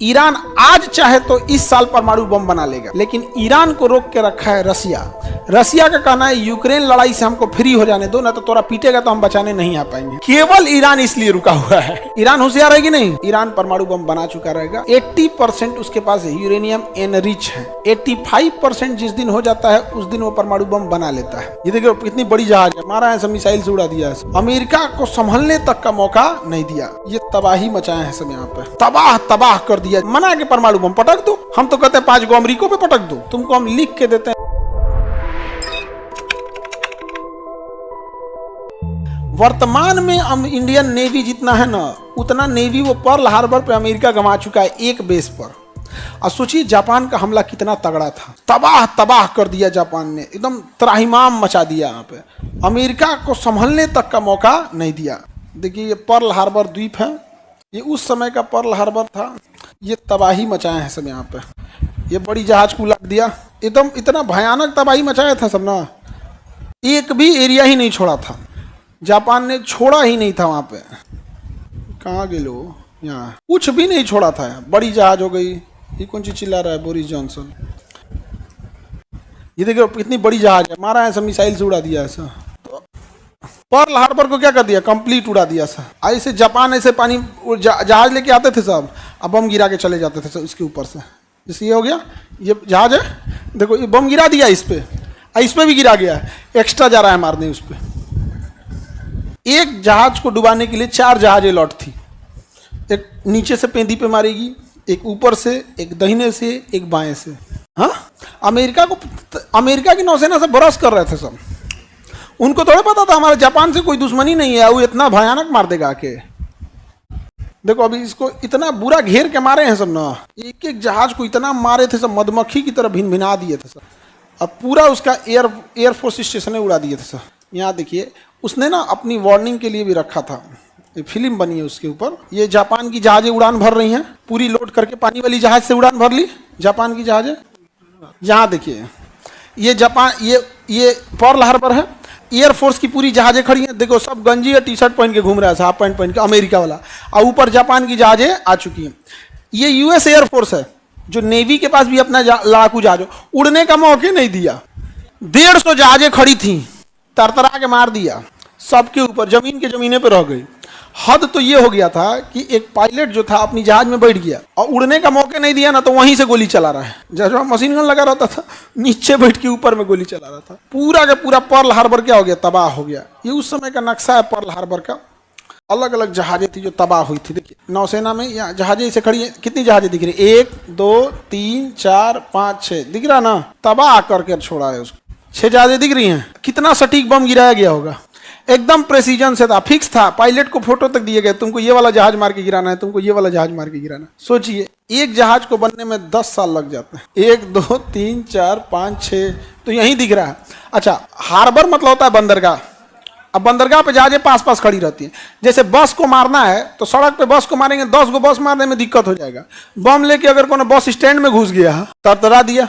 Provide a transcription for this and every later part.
Iran आज चाहे तो इस साल परमाणु बम बना लेगा, लेकिन ईरान को रोक के रखा है रसिया। रसिया का कहना है यूक्रेन लड़ाई से हमको फ्री हो जाने दो, ना तो तोरा पीटेगा तो हम बचाने नहीं आ पाएंगे। केवल ईरान इसलिए रुका हुआ है। ईरान होशियार है कि नहीं? ईरान परमाणु बम बना चुका रहेगा। 80% उसके पास यूरेनियम एनरिच है। 85% जिस दिन हो जाता है उस दिन वो परमाणु बम बना लेता है। ये देखो कितनी बड़ी जहाज है, मारा है, सब मिसाइल से उड़ा दिया है। अमेरिका को संभलने तक का मौका नहीं दिया। ये तबाही मचाए हैं सब यहाँ पे, तबाह कर दिया। मना के परमाणु बम पटक दो। हम तो कहते हैं 5 गो अमरीकों पे पटक दो, तुमको हम लिख के देते हैं। वर्तमान में इंडियन नेवी जितना है ना, उतना नेवी वो पर्ल हार्बर पे अमेरिका गंवा चुका है, एक बेस पर। और सोचिए जापान का हमला कितना तगड़ा था, तबाह कर दिया जापान ने, एकदम त्राहिमाम मचा दिया यहाँ पे। अमेरिका को संभलने तक का मौका नहीं दिया। देखिए ये पर्ल हार्बर द्वीप है, ये उस समय का पर्ल हार्बर था। ये तबाही मचाए हैं सब यहाँ पे। ये बड़ी जहाज को उलट दिया, एकदम इतना भयानक तबाही मचाया था सब ना। एक भी एरिया ही नहीं छोड़ा था, जापान ने छोड़ा ही नहीं था वहाँ पे। कहाँ गए लो, यहाँ कुछ भी नहीं छोड़ा था। बड़ी जहाज हो गई। ये कौन चीज चिल्ला रहा है बोरिस जॉनसन? ये देखो इतनी बड़ी जहाज है, मारा है, सब मिसाइल से उड़ा दिया ऐसा। पर्ल हार्बर को क्या कर दिया, कंप्लीट उड़ा दिया सर। ऐसे जापान ऐसे पानी जहाज लेके आते थे सब, अब बम गिरा के चले जाते थे सब इसके ऊपर से। जैसे ये हो गया, ये जहाज है, देखो ये बम गिरा दिया इस पे भी गिरा गया है, एक्स्ट्रा जा रहा है मारने उस पे। एक जहाज को डुबाने के लिए 4 जहाजें लौट थी। एक नीचे से पेंदी पे मारेगी, एक ऊपर से, एक दाहिने से, एक बाएं से। हाँ, अमेरिका की नौसेना से बरस कर रहे थे सब। उनको थोड़ा पता था हमारे जापान से कोई दुश्मनी नहीं है, वो इतना भयानक मार देगा आके। देखो अभी इसको इतना बुरा घेर के मारे हैं सब ना, एक एक जहाज को इतना मारे थे सब, मधुमक्खी की तरह भिन भिना दिए थे सब। अब पूरा उसका एयरफोर्स स्टेशन उड़ा दिए थे सब। यहाँ देखिए उसने ना अपनी वार्निंग के लिए भी रखा था, फिल्म बनी है उसके ऊपर। ये जापान की जहाजें उड़ान भर रही हैं, पूरी लोड करके पानी वाली जहाज से उड़ान भर ली जापान की जहाजें। यहाँ देखिए ये जापान, ये पर्ल हार्बर है, एयरफोर्स की पूरी जहाजें खड़ी हैं। देखो सब गंजी या टी शर्ट पहन के घूम रहा है, हाफ पैंट पहन के, अमेरिका वाला। और ऊपर जापान की जहाजें आ चुकी हैं। ये यूएस एयरफोर्स है, जो नेवी के पास भी अपना लड़ाकू जहाज, उड़ने का मौके नहीं दिया। 150 जहाजें खड़ी थी, तरतरा के मार दिया सबके ऊपर, जमीन के जमीने पे रह गई। हद तो ये हो गया था कि एक पायलट जो था अपनी जहाज में बैठ गया और उड़ने का मौके नहीं दिया ना, तो वहीं से गोली चला रहा है। जैसे मशीन गन लगा रहता था, नीचे बैठ के ऊपर में गोली चला रहा था। पूरा का पूरा पर्ल हार्बर क्या हो गया, तबाह हो गया। ये उस समय का नक्शा है पर्ल हार्बर का। अलग अलग जहाजें थी जो तबाह हुई थी। देखिए नौसेना में यहाँ जहाजें इसे खड़ी है, कितनी जहाजें दिख रही है, 1 2 3 4 5 6 दिख रहा ना, तबाह करके छोड़ा है उसको। 6 जहाजें दिख रही हैं। कितना सटीक बम गिराया गया होगा, एकदम प्रेसिजन से था, फिक्स था। पायलट को फोटो तक दिए गए, तुमको ये वाला जहाज मार के गिराना है, तुमको ये वाला जहाज मार के गिराना है। सोचिए एक जहाज को बनने में 10 साल लग जाते हैं। 1 2 3 4 5 6 तो यहीं दिख रहा है। अच्छा, हार्बर मतलब होता है बंदरगाह। अब बंदरगाह पे जहाजें पास पास खड़ी रहती हैं। जैसे बस को मारना है तो सड़क पे बस को मारेंगे, 10 गो बस मारने में दिक्कत हो जाएगा। बम लेके अगर कोनो बस स्टैंड में घुस गया, तरतरा दिया।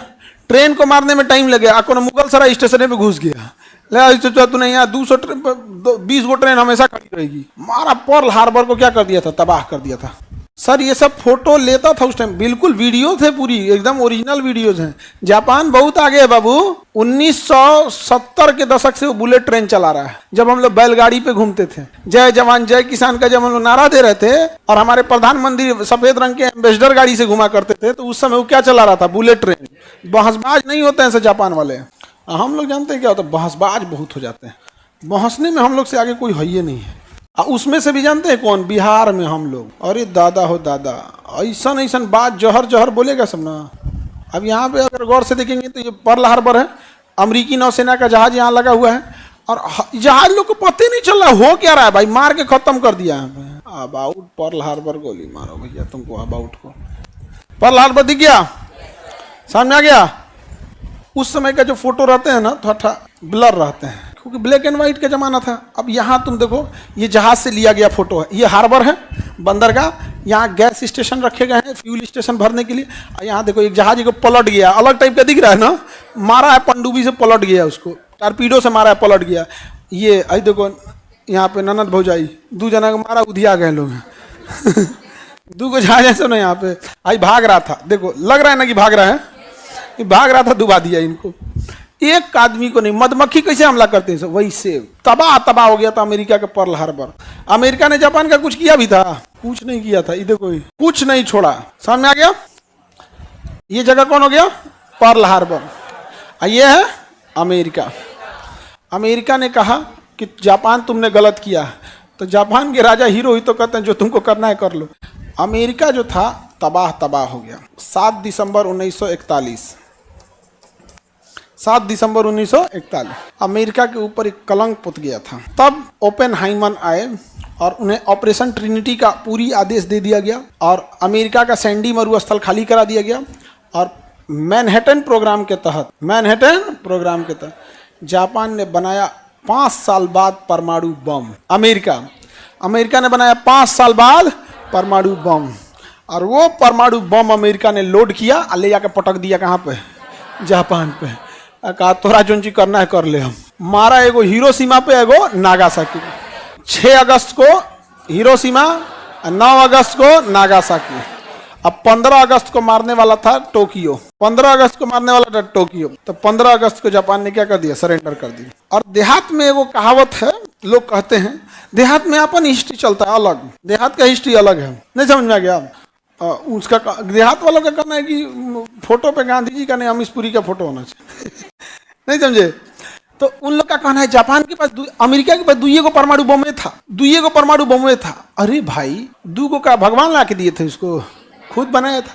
ट्रेन को मारने में टाइम लगे, कोनो मुगल सराय स्टेशन में घुस गया, तूने यहाँ 20 गो ट्रेन हमेशा खड़ी रहेगी। मारा पर्ल हार्बर को क्या कर दिया था, तबाह कर दिया था। सर ये सब फोटो लेता था उस टाइम, बिल्कुल वीडियो थे, पूरी एकदम ओरिजिनल वीडियोज हैं। जापान बहुत आगे है बाबू। 1970 के दशक से वो बुलेट ट्रेन चला रहा है। जब हम लोग बैलगाड़ी पे घूमते थे, जय जवान जय किसान का जब हम लोग नारा दे रहे थे, और हमारे प्रधानमंत्री सफेद रंग के एम्बेसडर गाड़ी से घुमा करते थे, तो उस समय वो क्या चला रहा था, बुलेट ट्रेन। बहसबाज नहीं होते हैं जापान वाले। हम लोग जानते हैं क्या होता है, बहसबाज बहुत हो जाते हैं। बहसने में हम लोग से आगे कोई है ही नहीं है। उसमें से भी जानते हैं कौन, बिहार में हम लोग। अरे दादा हो दादा, ऐसा ऐसा बात जहर बोलेगा सब ना। अब यहाँ पे अगर गौर से देखेंगे तो ये पर्ल हार्बर है, अमेरिकी नौसेना का जहाज यहाँ लगा हुआ है, और जहाज लोग को पता ही नहीं चल रहा हो क्या रहा है भाई, मार के खत्म कर दिया है। अबाउट पर्ल हार्बर, गोली मारो भैया तुमको अबाउट को। पर्ल हार्बर दिख गया, सामने आ गया। उस समय का जो फोटो रहते हैं ना, थोड़ा ब्लर रहते हैं, क्योंकि ब्लैक एंड व्हाइट का जमाना था। अब यहाँ तुम देखो, ये जहाज से लिया गया फोटो है। ये हार्बर है, बंदरगाह। यहाँ गैस स्टेशन रखे गए हैं, फ्यूल स्टेशन भरने के लिए। यहाँ देखो एक जहाज को पलट गया, अलग टाइप का दिख रहा है ना, मारा है पनडुब्बी से, पलट गया उसको, टारपीडो से मारा है, पलट गया। ये आई देखो यहाँ पे ननद भौजाई 2 जना को मारा, उधिया गए लोग। दूगो जहाज ऐसे ना यहाँ पे आई भाग रहा था, देखो लग रहा है ना कि भाग रहा है, ये भाग रहा था, डुबा दिया इनको। एक आदमी को नहीं, मधुमक्खी कैसे हमला करते हैं वैसे तबाह तबाह हो गया था अमेरिका के पर्ल हार्बर। अमेरिका ने जापान का कुछ किया भी था? कुछ नहीं किया था। ये देखो कुछ नहीं छोड़ा। समझ में आ गया? ये जगह कौन हो गया? Pearl Harbor. ये है अमेरिका। अमेरिका ने कहा कि जापान तुमने गलत किया, तो जापान के राजा हीरो ही तो कहते हैं जो तुमको करना है कर लो। अमेरिका जो था तबाह तबाह हो गया। 7 दिसंबर 1941, 7 दिसंबर 1941 अमेरिका के ऊपर एक कलंक पुत गया था। तब ओपेनहाइमर आए और उन्हें ऑपरेशन ट्रिनिटी का पूरी आदेश दे दिया गया और अमेरिका का सैंडी मरुस्थल खाली करा दिया गया। और मैनहट्टन प्रोग्राम के तहत जापान ने बनाया 5 साल बाद परमाणु बम। अमेरिका ने बनाया 5 साल बाद परमाणु बम, और वो परमाणु बम अमेरिका ने लोड किया और ले जाकर पटक दिया कहाँ पे? जापान पे। कहा तोरा जोन चीज करना है कर ले। हम मारा एगो हिरोशिमा पे, एगो नागासाकी। 6 अगस्त को हिरोशिमा, 9 अगस्त को नागासाकी। अब 15 अगस्त को मारने वाला था टोक्यो। 15 अगस्त को मारने वाला था टोक्यो। तो 15 अगस्त को जापान ने क्या कर दिया? सरेंडर कर दिया। और देहात में वो कहावत है, लोग कहते हैं देहात में अपन हिस्ट्री चलता है अलग, देहात का हिस्ट्री अलग है। नहीं समझ में आ गया? उसका देहात वालों का कहना है कि फोटो पे गांधी जी का नहीं, अमीशपुरी का फोटो होना चाहिए। नहीं समझे? तो उन लोग का कहना है जापान के पास, अमेरिका के पास 2 परमाणु बम था, 2 परमाणु बम था। अरे भाई 2 का भगवान ला के दिए थे, उसको खुद बनाया था।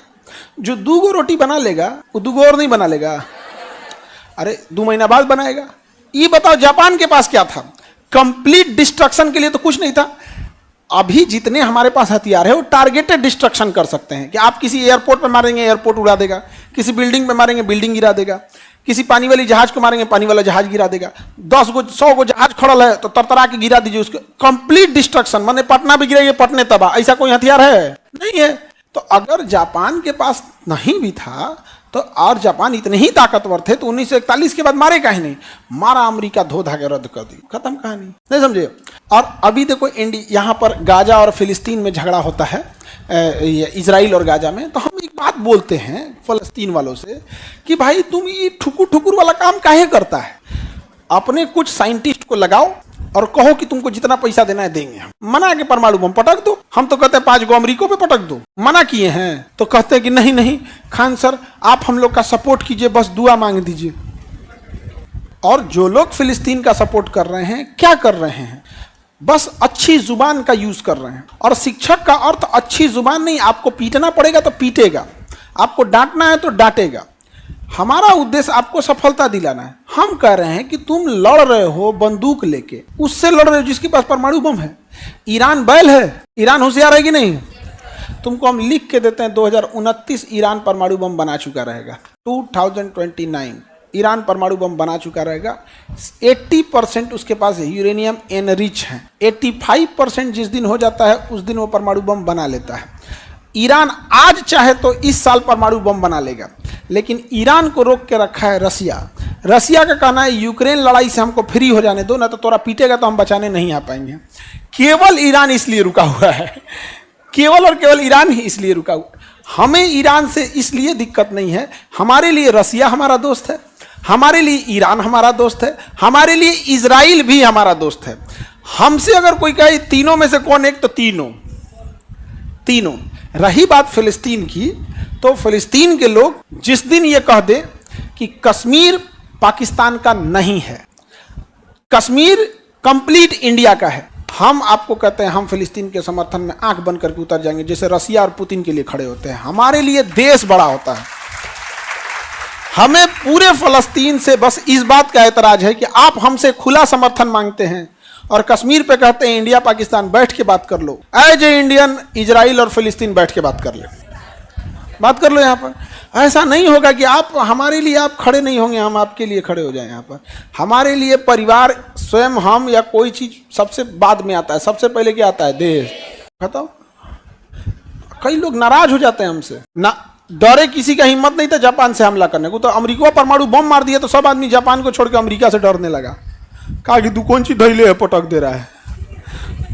जो 2 रोटी बना लेगा वो 2 और नहीं बना लेगा। अरे 2 महीना बाद बनाएगा। ये बताओ जापान के पास क्या था? कंप्लीट डिस्ट्रक्शन के लिए तो कुछ नहीं था। अभी जितने हमारे पास हथियार है वो टारगेटेड डिस्ट्रक्शन कर सकते हैं कि आप किसी एयरपोर्ट पे मारेंगे एयरपोर्ट उड़ा देगा, किसी बिल्डिंग पे मारेंगे बिल्डिंग गिरा देगा, किसी पानी वाली जहाज को मारेंगे पानी वाला जहाज गिरा देगा। 10 गो 100 गो जहाज खड़ल है तो तरतरा के गिरा दीजिए उसको। कंप्लीट डिस्ट्रक्शन, माने पटना भी गिराइए, पटने तबाह। ऐसा कोई हथियार है? नहीं है। तो अगर जापान के पास नहीं भी था तो, और जापान इतने ही ताकतवर थे तो 1941 के बाद मारे काहे नहीं? मारा, अमेरिका धो धागे रद्द कर दी, खत्म कहानी। नहीं समझे? और अभी देखो यहाँ पर गाजा और फिलिस्तीन में झगड़ा होता है, इजराइल और गाजा में। तो हम एक बात बोलते हैं फलस्तीन वालों से कि भाई तुम ये ठुकुर ठुकुर वाला काम काहे करता है? अपने कुछ साइंटिस्ट को लगाओ और कहो कि तुमको जितना पैसा देना है देंगे। हम मना के परमाणु बम पटक दो। हम तो कहते हैं 5 गो अमेरिका पे पटक दो। मना किए हैं तो कहते हैं कि नहीं नहीं खान सर आप हम लोग का सपोर्ट कीजिए, बस दुआ मांग दीजिए। और जो लोग फिलिस्तीन का सपोर्ट कर रहे हैं क्या कर रहे हैं? बस अच्छी जुबान का यूज कर रहे हैं। और शिक्षक का अर्थ अच्छी जुबान नहीं, आपको पीटना पड़ेगा तो पीटेगा, आपको डांटना है तो डांटेगा। हमारा उद्देश्य आपको सफलता दिलाना है। हम कह रहे हैं कि तुम लड़ रहे हो बंदूक लेके, उससे लड़ रहे हो जिसके पास परमाणु बम है। ईरान बैल है? ईरान होशियार है कि नहीं? तुमको हम लिख के देते हैं 2029 ईरान परमाणु बम बना चुका रहेगा। 2029 ईरान परमाणु बम बना चुका रहेगा। 80% उसके पास यूरेनियम एनरिच है। 85% जिस दिन हो जाता है उस दिन वो परमाणु बम बना लेता है। ईरान आज चाहे तो इस साल परमाणु बम बना लेगा, लेकिन ईरान को रोक के रखा है रसिया। रसिया का कहना है यूक्रेन लड़ाई से हमको फ्री हो जाने दो, ना तो तोरा पीटेगा तो हम बचाने नहीं आ पाएंगे। केवल ईरान इसलिए रुका हुआ है, केवल और केवल ईरान ही इसलिए रुका हुआ। हमें ईरान से इसलिए दिक्कत नहीं है, हमारे लिए रसिया हमारा दोस्त है, हमारे लिए ईरान हमारा दोस्त है, हमारे लिए इजराइल भी हमारा दोस्त है। हमसे अगर कोई कहे तीनों में से कौन एक, तो तीनों। रही बात फिलिस्तीन की, तो फिलिस्तीन के लोग जिस दिन ये कह दे कि कश्मीर पाकिस्तान का नहीं है, कश्मीर कंप्लीट इंडिया का है, हम आपको कहते हैं हम फिलिस्तीन के समर्थन में आंख बंद करके उतर जाएंगे, जैसे रसिया और पुतिन के लिए खड़े होते हैं। हमारे लिए देश बड़ा होता है। हमें पूरे फलस्तीन से बस इस बात का एतराज है कि आप हमसे खुला समर्थन मांगते हैं और कश्मीर पे कहते हैं इंडिया पाकिस्तान बैठ के बात कर लो। एज ए इंडियन इजराइल और फिलिस्तीन बैठ के बात कर लो यहाँ पर। ऐसा नहीं होगा कि आप हमारे लिए आप खड़े नहीं होंगे, हम आपके लिए खड़े हो जाएं। यहाँ पर हमारे लिए परिवार, स्वयं हम या कोई चीज सबसे बाद में आता है, सबसे पहले क्या आता है? देश। बताओ, कई लोग नाराज हो जाते हैं हमसे ना, डरे किसी का हिम्मत नहीं था जापान से हमला करने को, तो अमेरिका परमाणु बम मार दिया तो सब आदमी जापान को छोड़ के अमेरिका से डरने लगा। कहा कि तू कौन सी धैले है पटक दे रहा है।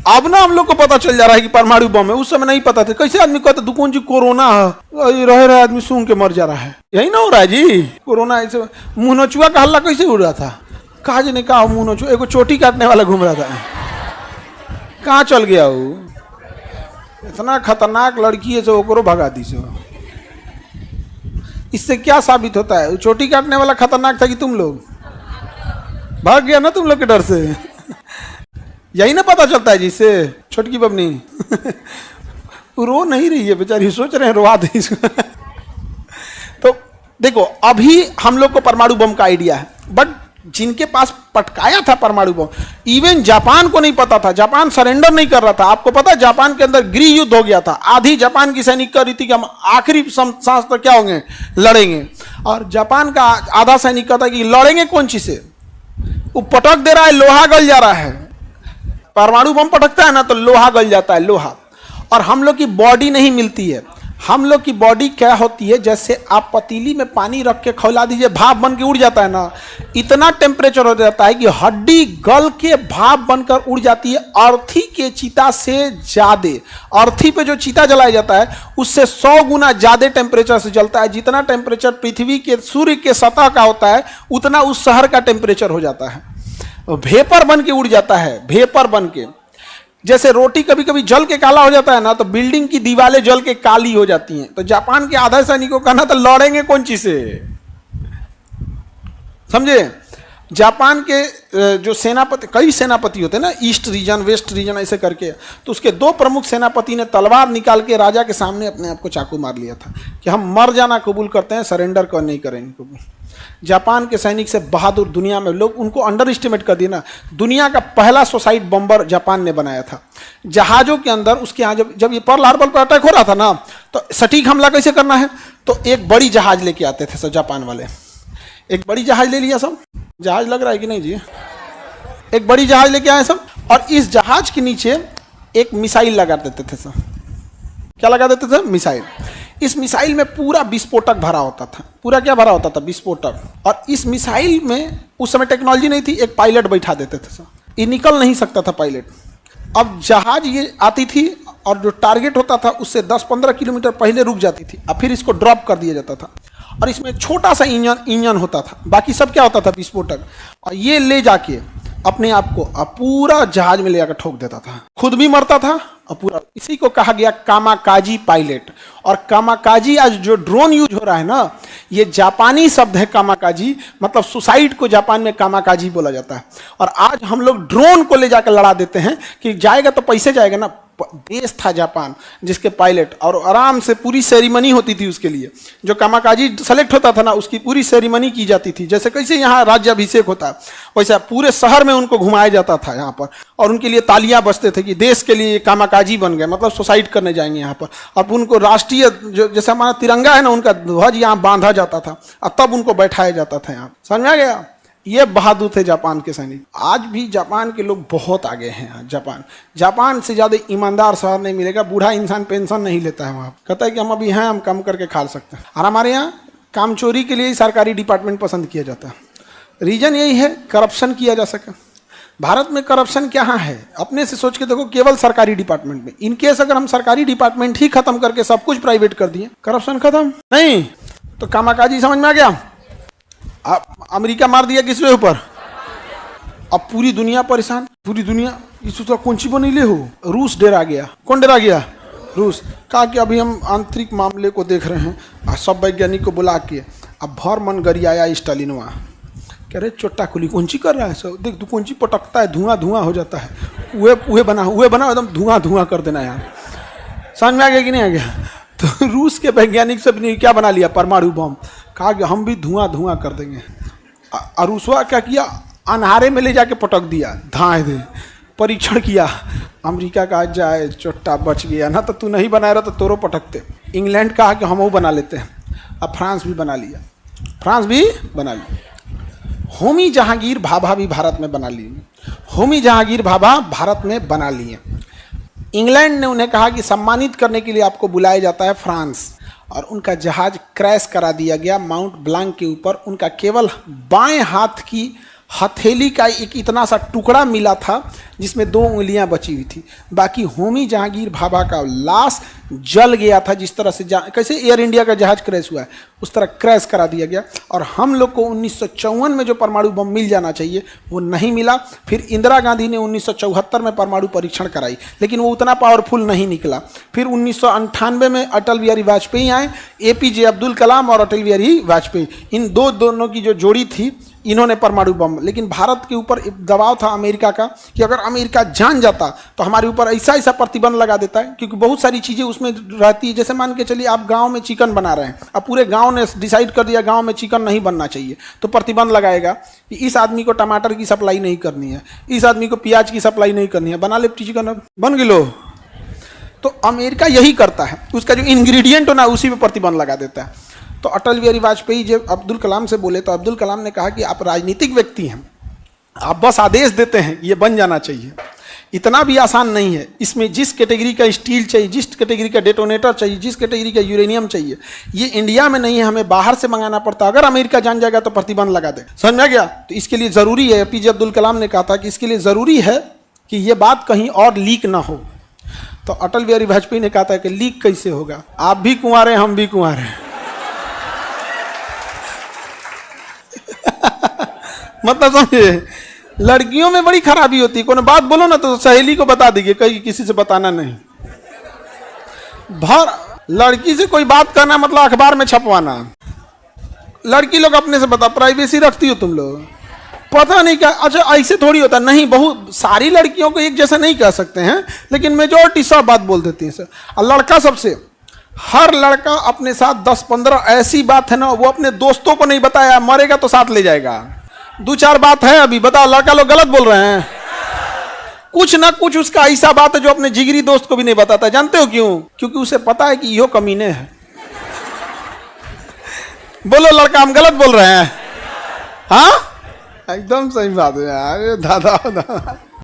अब ना हम लोग को पता चल जा रहा है कि परमाणु बम है, उस समय नहीं पता था। कैसे आदमी कहते दुकान जी कोरोना है, रह रहा आदमी सूंघ के मर जा रहा है, यही ना हो रहा है जी। कोरोना ऐसे मुंह नचुआ का हल्ला कैसे उड़ रहा था, कहा जी ने कहा मुंह नचुआ, एगो चोटी काटने वाला घूम रहा था, कहाँ चल गया वो, इतना खतरनाक लड़की है, ओकरो भगा दी से। इससे क्या साबित होता है, चोटी काटने वाला खतरनाक था कि तुम लोग भाग गया ना तुम लोग के डर से, यही ना पता चलता है जिससे। छोटकी बबनी रो नहीं रही है बेचारी, सोच रहे हैं रोवा दे इसको। तो देखो अभी हम लोग को परमाणु बम का आइडिया है, बट जिनके पास पटकाया था परमाणु बम, इवन जापान को नहीं पता था, जापान सरेंडर नहीं कर रहा था। आपको पता है जापान के अंदर गृह युद्ध हो गया था, आधी जापान की सैनिक कह रही थी कि हम आखिरी सांस तक क्या होंगे, लड़ेंगे, और जापान का आधा सैनिक कहता है कि लड़ेंगे कौन चीज से, वो पटक दे रहा है, लोहा गल जा रहा है, परमाणु बम पटकता है ना तो लोहा गल जाता है, लोहा। और हम लोग की बॉडी नहीं मिलती है, हम लोग की बॉडी क्या होती है, जैसे आप पतीली में पानी रख के खौला दीजिए, भाप बन के उड़ जाता है ना, इतना टेम्परेचर हो जाता है कि हड्डी गल के भाप बनकर उड़ जाती है। अर्थी के चिता से ज्यादा, अर्थी पे जो चिता जलाया जाता है उससे 100 गुना ज्यादा टेम्परेचर से जलता है। जितना टेम्परेचर पृथ्वी के सूर्य के सतह का होता है उतना उस शहर का टेम्परेचर हो जाता है, वेपर बन के उड़ जाता है, वेपर बन के। जैसे रोटी कभी कभी जल के काला हो जाता है ना, तो बिल्डिंग की दीवारें जल के काली हो जाती हैं। तो जापान के आधा सैनिकों का ना तो लड़ेंगे कौन चीज से, समझे। जापान के जो सेनापति, कई सेनापति होते हैं ना, ईस्ट रीजन वेस्ट रीजन ऐसे करके, तो उसके 2 प्रमुख सेनापति ने तलवार निकाल के राजा के सामने अपने आप को चाकू मार लिया था कि हम मर जाना कबूल करते हैं, सरेंडर कर नहीं करेंगे कबूल। जापान के सैनिक से बहादुर दुनिया में लोग उनको अंडर एस्टिमेट कर दिए ना। दुनिया का पहला सुसाइड बम्बर जापान ने बनाया था, जहाजों के अंदर। उसके यहाँ जब ये पर्ल हार्बर पर अटैक हो रहा था ना, तो सटीक हमला कैसे करना है, तो एक बड़ी जहाज लेके आते थे सब जापान वाले, एक बड़ी जहाज ले लिया सब, जहाज लग रहा है कि नहीं जी, एक बड़ी जहाज लेके आए सब, और इस जहाज के नीचे एक मिसाइल लगा देते थे सब। क्या लगा देते थे, मिसाइल। इस मिसाइल में पूरा विस्फोटक भरा होता था, पूरा क्या भरा होता था, विस्फोटक। और इस मिसाइल में उस समय टेक्नोलॉजी नहीं थी, एक पायलट बैठा देते थे सब, ये निकल नहीं सकता था पायलट। अब जहाज ये आती थी और जो टारगेट होता था उससे 10-15 किलोमीटर पहले रुक जाती थी, और फिर इसको ड्रॉप कर दिया जाता था। और इसमें एक छोटा सा इंजन होता था, बाकी सब क्या होता था, विस्फोटक। और ये ले जाके अपने आप को पूरा जहाज में ले जाकर ठोक देता था, खुद भी मरता था और पूरा। इसी को कहा गया कामाकाजी पायलट। और कामाकाजी, आज जो ड्रोन यूज हो रहा है ना, ये जापानी शब्द है कामाकाजी, मतलब सुसाइड को जापान में कामाकाजी बोला जाता है। और आज हम लोग ड्रोन को ले जाकर लड़ा देते हैं कि जाएगा तो पैसे जाएगा ना। देश था जापान जिसके पायलट, और आराम से पूरी सेरेमनी होती थी उसके लिए। जो कामाकाजी सेलेक्ट होता था ना, उसकी पूरी सेरेमनी की जाती थी। जैसे कैसे यहाँ राज्याभिषेक होता है, वैसा पूरे शहर में उनको घुमाया जाता था यहाँ पर, और उनके लिए तालियां बजते थे कि देश के लिए कामाकाजी बन गए, मतलब सुसाइड करने जाएंगे यहाँ पर। अब उनको राष्ट्रीय, जो जैसे हमारा तिरंगा है ना, उनका ध्वज यहाँ बांधा जाता था और तब उनको बैठाया जाता था यहाँ। समझ में आ गया, ये बहादुर थे जापान के सैनिक। आज भी जापान के लोग बहुत आगे हैं। जापान से ज़्यादा ईमानदार शहर नहीं मिलेगा। बूढ़ा इंसान पेंशन नहीं लेता है वहाँ, कहता है कि हम अभी हैं, हम काम करके खा सकते हैं। और हमारे यहाँ काम चोरी के लिए ही सरकारी डिपार्टमेंट पसंद किया जाता है। रीजन यही है, करप्शन किया जा सके। भारत में करप्शन क्या है, अपने से सोच के देखो, केवल सरकारी डिपार्टमेंट में। इनकेस अगर हम सरकारी डिपार्टमेंट ही खत्म करके सब कुछ प्राइवेट कर दिए, करप्शन खत्म नहीं। तो कामाकाजी समझ में आ गया। अमेरिका मार दिया किसके ऊपर, अब पूरी दुनिया परेशान, पूरी दुनिया इस कौन सी बनीले हो। रूस डरा गया। कौन डरा गया, रूस। कहा कि अभी हम आंतरिक मामले को देख रहे हैं, सब वैज्ञानिक को बुला के। अब भर मन गरियाया स्टालिनवा, कह रहे चोट्टा खुली कौन सी कर रहा है सब, देख तू कौन सी पटकता है, धुआं धुआं हो जाता है। उहे बना एकदम धुआं धुआं कर देना यार। समझ में आ गया कि नहीं आ गया। तो रूस के वैज्ञानिक सब ने क्या बना लिया, परमाणु बम। कहा कि हम भी धुआं धुआं कर देंगे। और रूसवा क्या किया, अन्हारे में ले जाके पटक दिया, धाए दे। परीक्षण किया, अमेरिका का जाए चोट्टा बच गया ना, तो तू नहीं बनाया रहा तो तोरो पटकते। इंग्लैंड कहा कि हम वो बना लेते हैं। अब फ्रांस भी बना लिया, फ्रांस भी बना लिया। होमी जहांगीर भाभा भी भारत में बना लिए। होमी जहांगीर भाभा भारत में बना लिए। इंग्लैंड ने उन्हें कहा कि सम्मानित करने के लिए आपको बुलाया जाता है फ्रांस। और उनका जहाज क्रैश करा दिया गया माउंट ब्लांक के ऊपर। उनका केवल बाएं हाथ की हथेली का एक इतना सा टुकड़ा मिला था जिसमें 2 उंगलियां बची हुई थी। बाकी होमी जहांगीर भाभा का लाश जल गया था। जिस तरह से कैसे एयर इंडिया का जहाज क्रैश हुआ है उस तरह क्रैश करा दिया गया। और हम लोग को 1954 में जो परमाणु बम मिल जाना चाहिए वो नहीं मिला। फिर इंदिरा गांधी ने 1974 में परमाणु परीक्षण कराई, लेकिन वो उतना पावरफुल नहीं निकला। फिर 1998 में अटल बिहारी वाजपेयी आए, APJ अब्दुल कलाम और अटल बिहारी वाजपेयी, इन दोनों की जो जोड़ी थी, इन्होंने परमाणु बम। लेकिन भारत के ऊपर दबाव था अमेरिका का कि अगर अमेरिका जान जाता तो हमारे ऊपर ऐसा प्रतिबंध लगा देता है, क्योंकि बहुत सारी चीज़ें उसमें रहती है। जैसे मान के चलिए आप गांव में चिकन बना रहे हैं, अब पूरे गांव ने डिसाइड कर दिया गांव में चिकन नहीं बनना चाहिए, तो प्रतिबंध लगाएगा कि इस आदमी को टमाटर की सप्लाई नहीं करनी है, इस आदमी को प्याज की सप्लाई नहीं करनी है, बना ले चिकन, बन गिलो। तो अमेरिका यही करता है, उसका जो इंग्रेडिएंट हो ना उसी पे प्रतिबंध लगा देता है। तो अटल बिहारी वाजपेयी जब अब्दुल कलाम से बोले तो अब्दुल कलाम ने कहा कि आप राजनीतिक व्यक्ति हैं, आप बस आदेश देते हैं ये बन जाना चाहिए, इतना भी आसान नहीं है। इसमें जिस कैटेगरी का स्टील चाहिए, जिस कैटेगरी का डेटोनेटर चाहिए, जिस कैटेगरी का यूरेनियम चाहिए, ये इंडिया में नहीं है, हमें बाहर से मंगाना पड़ता। अगर अमेरिका जान जाएगा तो प्रतिबंध लगा दे। समझ में गया? तो इसके लिए ज़रूरी है, APJ अब्दुल कलाम ने कहा था कि इसके लिए ज़रूरी है कि ये बात कहीं और लीक ना हो। तो अटल बिहारी वाजपेयी ने कहा था कि लीक कैसे होगा, आप भी कुंवारे हम भी कुंवारे मतलब समझे, लड़कियों में बड़ी खराबी होती है, कोई बात बोलो ना तो सहेली को बता देगी, कहीं किसी से बताना नहीं। भर लड़की से कोई बात करना मतलब अखबार में छपवाना। लड़की लोग अपने से बता, प्राइवेसी रखती हो तुम लोग, पता नहीं क्या। अच्छा ऐसे थोड़ी होता नहीं, बहुत सारी लड़कियों को एक जैसा नहीं कह सकते हैं, लेकिन मेजोरिटी सब बात बोल देती है। और लड़का सबसे, हर लड़का अपने साथ 10-15 ऐसी बात है ना वो अपने दोस्तों को नहीं बताया, मरेगा तो साथ ले जाएगा। 2-4 बात है अभी, बताओ लड़का लोग गलत बोल रहे हैं। कुछ ना कुछ उसका ऐसा बात है जो अपने जिगरी दोस्त को भी नहीं बताता। जानते हो क्यों? क्योंकि उसे पता है कि यो कमीने हैं। बोलो लड़का हम गलत बोल रहे हैं? हाँ एकदम सही बात है यार, दादा दादा